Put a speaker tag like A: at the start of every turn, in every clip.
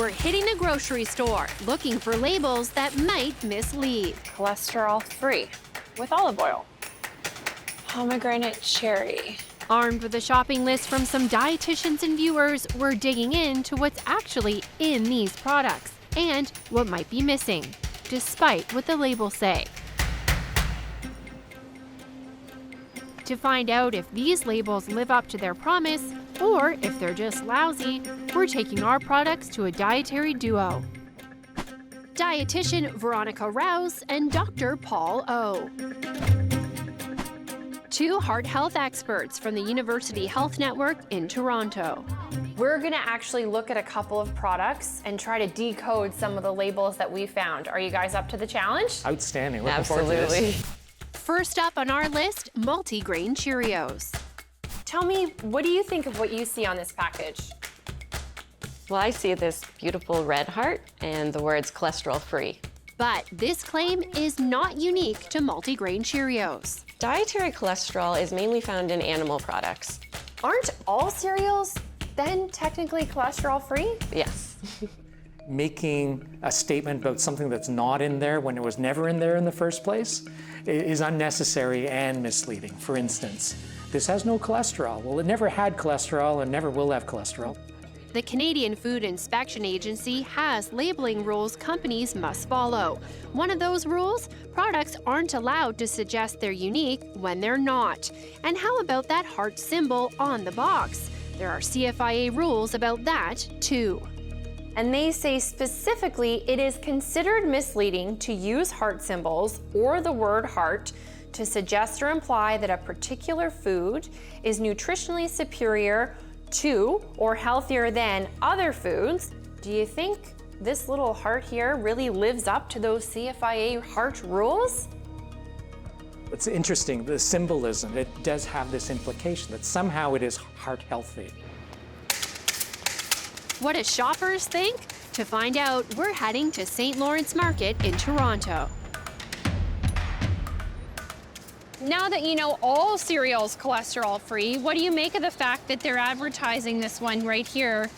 A: We're hitting the grocery store looking for labels that might mislead.
B: Cholesterol-free with olive oil. Pomegranate cherry.
A: Armed with a shopping list from some dietitians and viewers, we're digging into what's actually in these products and what might be missing, despite what the labels say. To find out if these labels live up to their promise or if they're just lousy, we're taking our products to a dietary duo. Dietitian Veronica Rouse and Dr. Paul O. Two heart health experts from the University Health Network in Toronto.
B: We're gonna actually look at a couple of products and try to decode some of the labels that we found. Are you guys up to the challenge?
C: Outstanding. Looking forward to this.
A: First up on our list, Multigrain Cheerios.
B: Tell me, what do you think of what you see on this package?
D: Well, I see this beautiful red heart and the words cholesterol-free.
A: But this claim is not unique to Multigrain Cheerios.
D: Dietary cholesterol is mainly found in animal products.
B: Aren't all cereals then technically cholesterol-free?
D: Yes.
C: Making a statement about something that's not in there when it was never in there in the first place is unnecessary and misleading. For instance, this has no cholesterol. Well, it never had cholesterol and never will have cholesterol.
A: The Canadian Food Inspection Agency has labeling rules companies must follow. One of those rules, products aren't allowed to suggest they're unique when they're not. And how about that heart symbol on the box? There are CFIA rules about that too.
B: And they say specifically it is considered misleading to use heart symbols or the word heart to suggest or imply that a particular food is nutritionally superior to or healthier than other foods. Do you think this little heart here really lives up to those CFIA heart rules?
C: It's interesting, the symbolism, it does have this implication that somehow it is heart healthy.
A: What do shoppers think? To find out, we're heading to St. Lawrence Market in Toronto.
E: Now that you know all cereals cholesterol-free, what do you make of the fact that they're advertising this one right here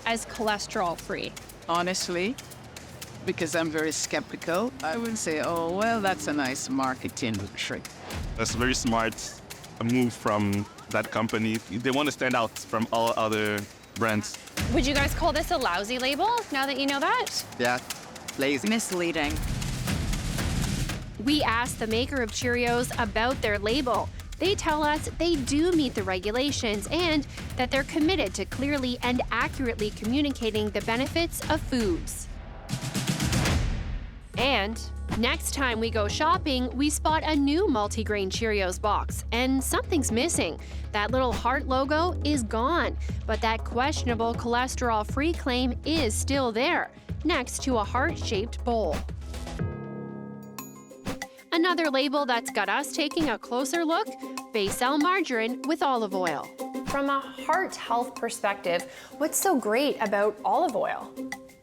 E: as cholesterol-free?
F: Honestly, because I'm very skeptical, I would say, oh, well, that's a nice marketing trick.
G: That's a very smart move from that company. They want to stand out from all other brands.
E: Would you guys call this a lousy label, now that you know that?
F: Yeah, lazy. Misleading.
A: We asked the maker of Cheerios about their label. They tell us they do meet the regulations and that they're committed to clearly and accurately communicating the benefits of foods. And next time we go shopping, we spot a new Multigrain Cheerios box, and something's missing. That little heart logo is gone, but that questionable cholesterol-free claim is still there, next to a heart-shaped bowl. Another label that's got us taking a closer look, Becel margarine with olive oil.
B: From a heart health perspective, what's so great about olive oil?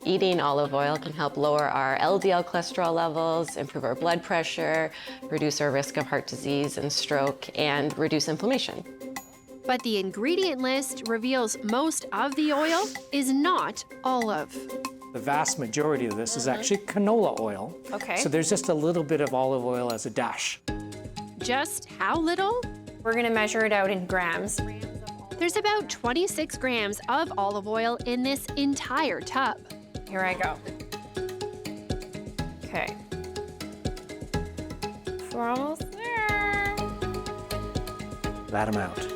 D: Eating olive oil can help lower our LDL cholesterol levels, improve our blood pressure, reduce our risk of heart disease and stroke, and reduce inflammation.
A: But the ingredient list reveals most of the oil is not olive.
C: The vast majority of this is actually canola oil.
B: Okay.
C: So there's just a little bit of olive oil as a dash.
A: Just how little?
B: We're gonna measure it out in grams.
A: There's about 26 grams of olive oil in this entire tub.
B: Here I go. Okay. We're almost there.
C: That amount.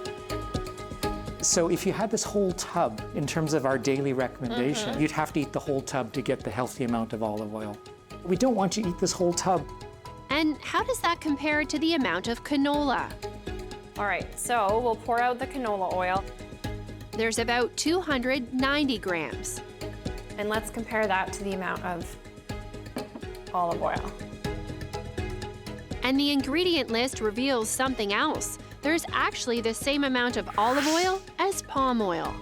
C: So if you had this whole tub, in terms of our daily recommendation, you'd have to eat the whole tub to get the healthy amount of olive oil. We don't want you to eat this whole tub.
A: And how does that compare to the amount of canola?
B: All right, so we'll pour out the canola oil.
A: There's about 290 grams.
B: And let's compare that to the amount of olive oil.
A: And the ingredient list reveals something else. There's actually the same amount of olive oil as palm oil.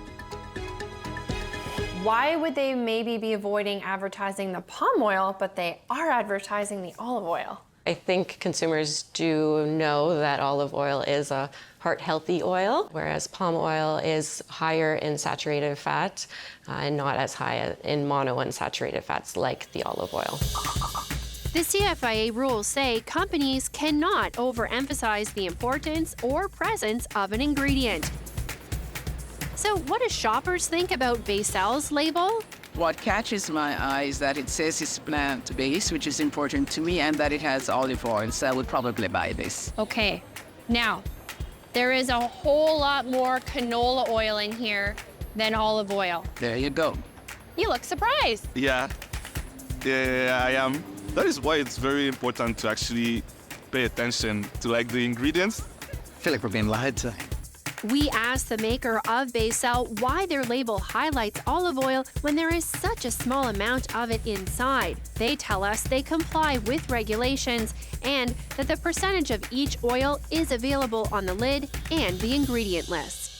B: Why would they maybe be avoiding advertising the palm oil, but they are advertising the olive oil?
D: I think consumers do know that olive oil is a heart-healthy oil, whereas palm oil is higher in saturated fat and not as high in monounsaturated fats like the olive oil.
A: The CFIA rules say companies cannot overemphasize the importance or presence of an ingredient. So what do shoppers think about Becel's label?
F: What catches my eye is that it says it's plant-based, which is important to me, and that it has olive oil, so I would probably buy this.
E: Okay, now, there is a whole lot more canola oil in here than olive oil.
F: There you go.
E: You look surprised.
G: Yeah, I am. That is why it's very important to actually pay attention to like the ingredients.
H: I feel like we're being lied to.
A: We asked the maker of Becel why their label highlights olive oil when there is such a small amount of it inside. They tell us they comply with regulations and that the percentage of each oil is available on the lid and the ingredient list.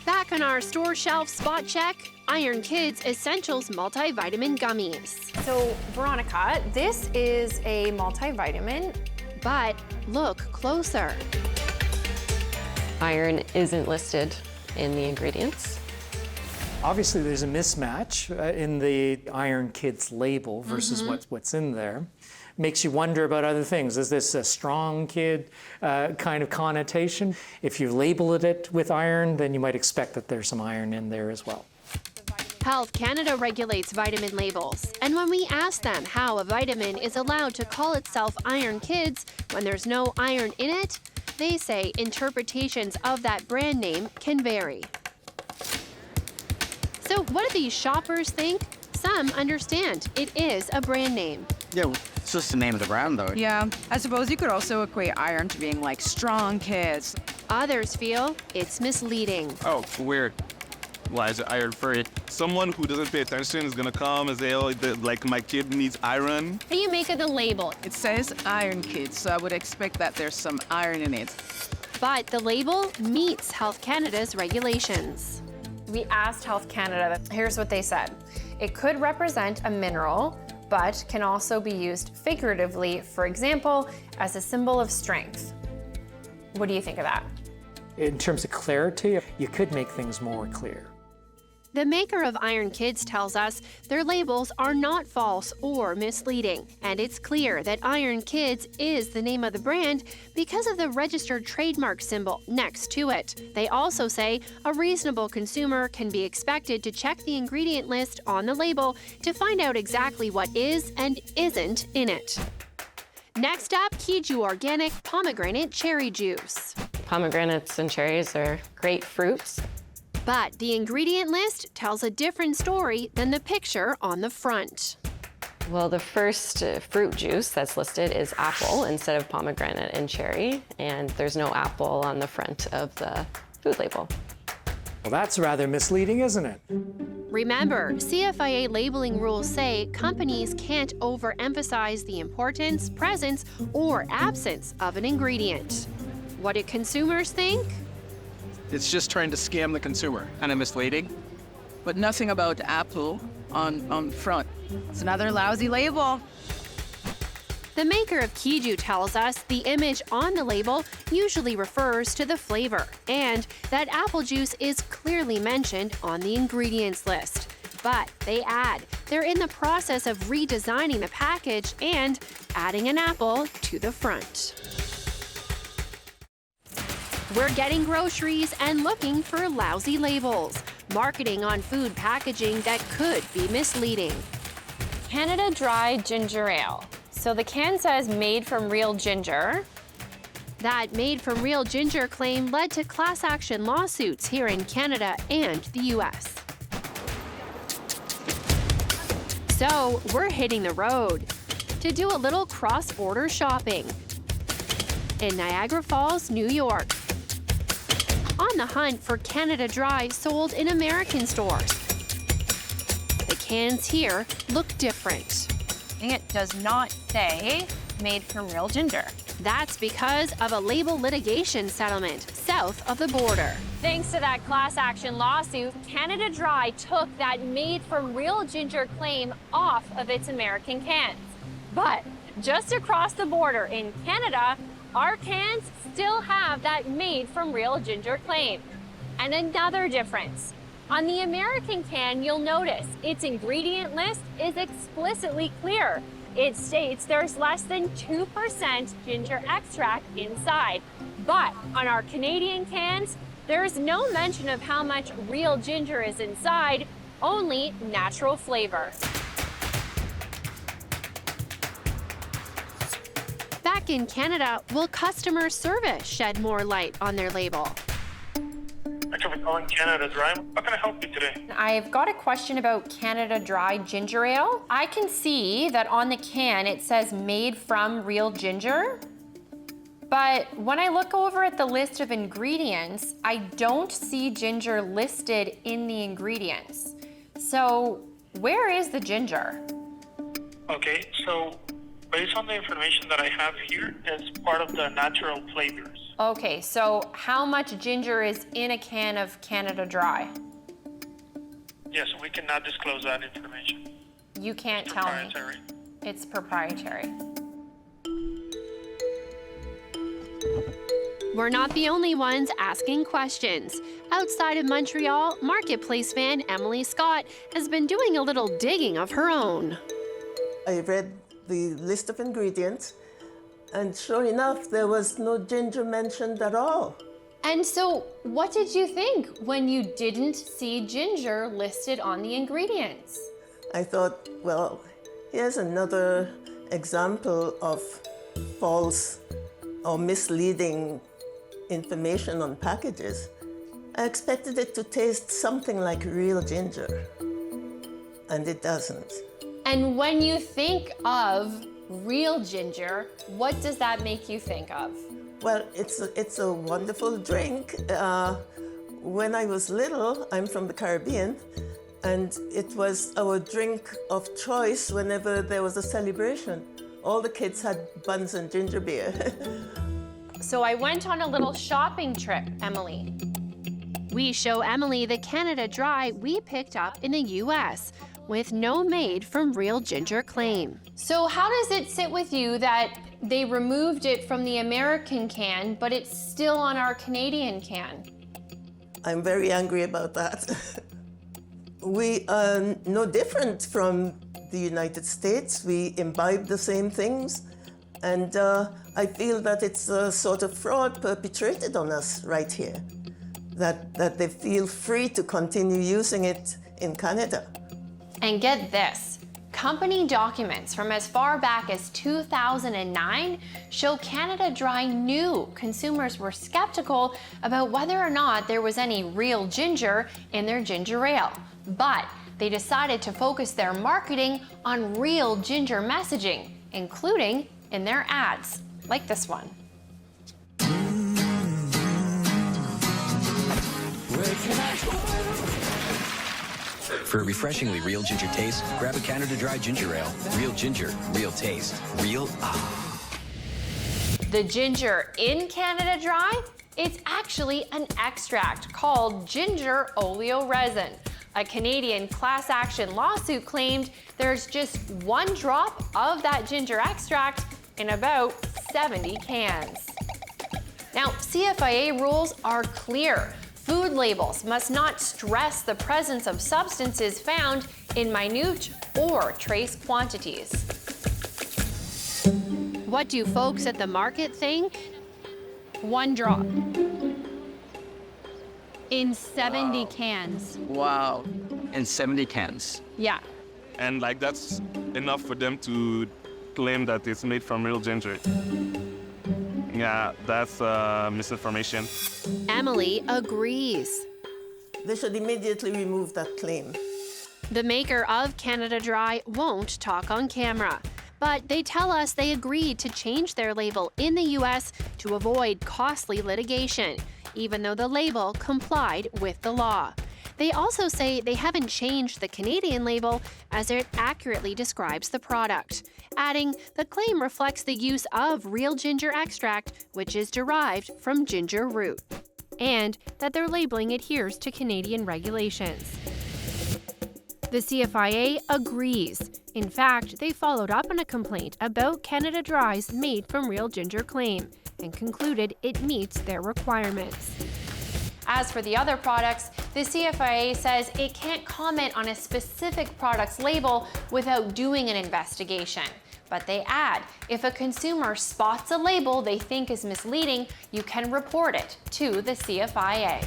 A: Back on our store shelf spot check, Ironkids Essentials Multivitamin Gummies.
B: So, Veronica, this is a multivitamin.
A: But look closer.
D: Iron isn't listed in the ingredients.
C: Obviously, there's a mismatch in the Ironkids label versus what's in there. Makes you wonder about other things. Is this a strong kid kind of connotation? If you labeled it with iron, then you might expect that there's some iron in there as well.
A: Health Canada regulates vitamin labels, and when we ask them how a vitamin is allowed to call itself Ironkids when there's no iron in it, they say interpretations of that brand name can vary. So what do these shoppers think? Some understand it is a brand name.
H: Yeah, it's just the name of the brand, though.
I: Yeah, I suppose you could also equate iron to being like strong kids.
A: Others feel it's misleading.
G: Oh, weird. Why is it iron free? Someone who doesn't pay attention is gonna come and say, oh, like my kid needs iron.
E: What do you make of the label?
F: It says Ironkids, so I would expect that there's some iron in it.
A: But the label meets Health Canada's regulations.
B: We asked Health Canada, here's what they said. It could represent a mineral, but can also be used figuratively, for example, as a symbol of strength. What do you think of that?
C: In terms of clarity, you could make things more clear.
A: The maker of Ironkids tells us their labels are not false or misleading, and it's clear that Ironkids is the name of the brand because of the registered trademark symbol next to it. They also say a reasonable consumer can be expected to check the ingredient list on the label to find out exactly what is and isn't in it. Next up, Kiju Organic Pomegranate Cherry Juice.
D: Pomegranates and cherries are great fruits.
A: But the ingredient list tells a different story than the picture on the front.
D: Well, the first fruit juice that's listed is apple instead of pomegranate and cherry, and there's no apple on the front of the food label.
C: Well, that's rather misleading, isn't it?
A: Remember, CFIA labeling rules say companies can't overemphasize the importance, presence, or absence of an ingredient. What do consumers think?
J: It's just trying to scam the consumer. Kind of misleading.
F: But nothing about apple on front.
I: It's another lousy label.
A: The maker of Kiju tells us the image on the label usually refers to the flavor, and that apple juice is clearly mentioned on the ingredients list. But they add they're in the process of redesigning the package and adding an apple to the front. We're getting groceries and looking for lousy labels. Marketing on food packaging that could be misleading.
B: Canada Dry Ginger Ale. So the can says made from real ginger.
A: That made from real ginger claim led to class action lawsuits here in Canada and the US. So we're hitting the road to do a little cross-border shopping in Niagara Falls, New York. On the hunt for Canada Dry sold in American stores. The cans here look different.
I: It does not say made from real ginger.
A: That's because of a label litigation settlement south of the border.
B: Thanks to that class action lawsuit, Canada Dry took that made from real ginger claim off of its American cans. But just across the border in Canada, our cans still have that made from real ginger claim. And another difference. On the American can, you'll notice its ingredient list is explicitly clear. It states there's less than 2% ginger extract inside. But on our Canadian cans, there's no mention of how much real ginger is inside, only natural flavor.
A: Back in Canada, will customer service shed more light on their label?
K: Thank you for calling Canada Dry. How can I help you today?
B: I've got a question about Canada Dry ginger ale. I can see that on the can it says made from real ginger. But when I look over at the list of ingredients, I don't see ginger listed in the ingredients. So where is the ginger?
K: Okay, so based on the information that I have here, it's part of the natural flavors.
B: Okay, so how much ginger is in a can of Canada Dry?
K: Yes, we cannot disclose that information.
B: You can't tell me. It's proprietary.
A: We're not the only ones asking questions. Outside of Montreal, marketplace fan Emily Scott has been doing a little digging of her own.
L: I read the list of ingredients, and sure enough, there was no ginger mentioned at all.
B: And so, what did you think when you didn't see ginger listed on the ingredients?
L: I thought, well, here's another example of false or misleading information on packages. I expected it to taste something like real ginger, and it doesn't.
B: And when you think of real ginger, what does that make you think of?
L: Well, it's a wonderful drink. When I was little, I'm from the Caribbean, and it was our drink of choice whenever there was a celebration. All the kids had buns and ginger beer.
B: So I went on a little shopping trip, Emily.
A: We show Emily the Canada Dry we picked up in the US with no made from real ginger claim.
B: So how does it sit with you that they removed it from the American can, but it's still on our Canadian can?
L: I'm very angry about that. We are no different from the United States. We imbibe the same things. And I feel that it's a sort of fraud perpetrated on us right here, that they feel free to continue using it in Canada.
B: And get this, company documents from as far back as 2009 show Canada Dry knew consumers were skeptical about whether or not there was any real ginger in their ginger ale. But they decided to focus their marketing on real ginger messaging, including in their ads, like this one.
M: For a refreshingly real ginger taste, grab a Canada Dry ginger ale. Real ginger, real taste, real
B: The ginger in Canada Dry, it's actually an extract called ginger oleoresin. A Canadian class action lawsuit claimed there's just one drop of that ginger extract in about 70 cans. Now, CFIA rules are clear. Food labels must not stress the presence of substances found in minute or trace quantities.
A: What do folks at the market think?
E: One drop. In 70 cans.
H: Wow. In 70 cans.
E: Yeah.
G: And like that's enough for them to claim that it's made from real ginger. Yeah, that's misinformation.
A: Emily agrees.
L: They should immediately remove that claim.
A: The maker of Canada Dry won't talk on camera, but they tell us they agreed to change their label in the US to avoid costly litigation, even though the label complied with the law. They also say they haven't changed the Canadian label as it accurately describes the product, adding the claim reflects the use of real ginger extract, which is derived from ginger root, and that their labeling adheres to Canadian regulations. The CFIA agrees. In fact, they followed up on a complaint about Canada Dry's made from real ginger claim and concluded it meets their requirements.
B: As for the other products, the CFIA says it can't comment on a specific product's label without doing an investigation. But they add, if a consumer spots a label they think is misleading, you can report it to the CFIA.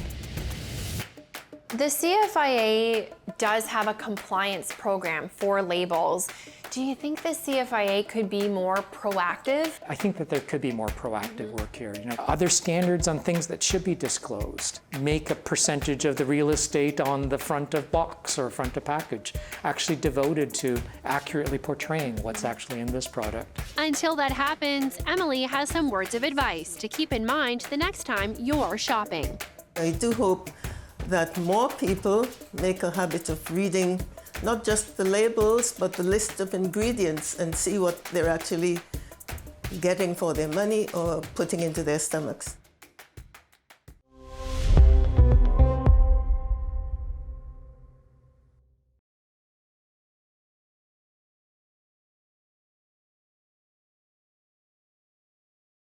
B: The CFIA does have a compliance program for labels. Do you think the CFIA could be more proactive?
C: I think that there could be more proactive work here. Other standards on things that should be disclosed. Make a percentage of the real estate on the front of box or front of package actually devoted to accurately portraying what's actually in this product.
A: Until that happens, Emily has some words of advice to keep in mind the next time you're shopping.
L: I do hope that more people make a habit of reading not just the labels, but the list of ingredients and see what they're actually getting for their money or putting into their stomachs.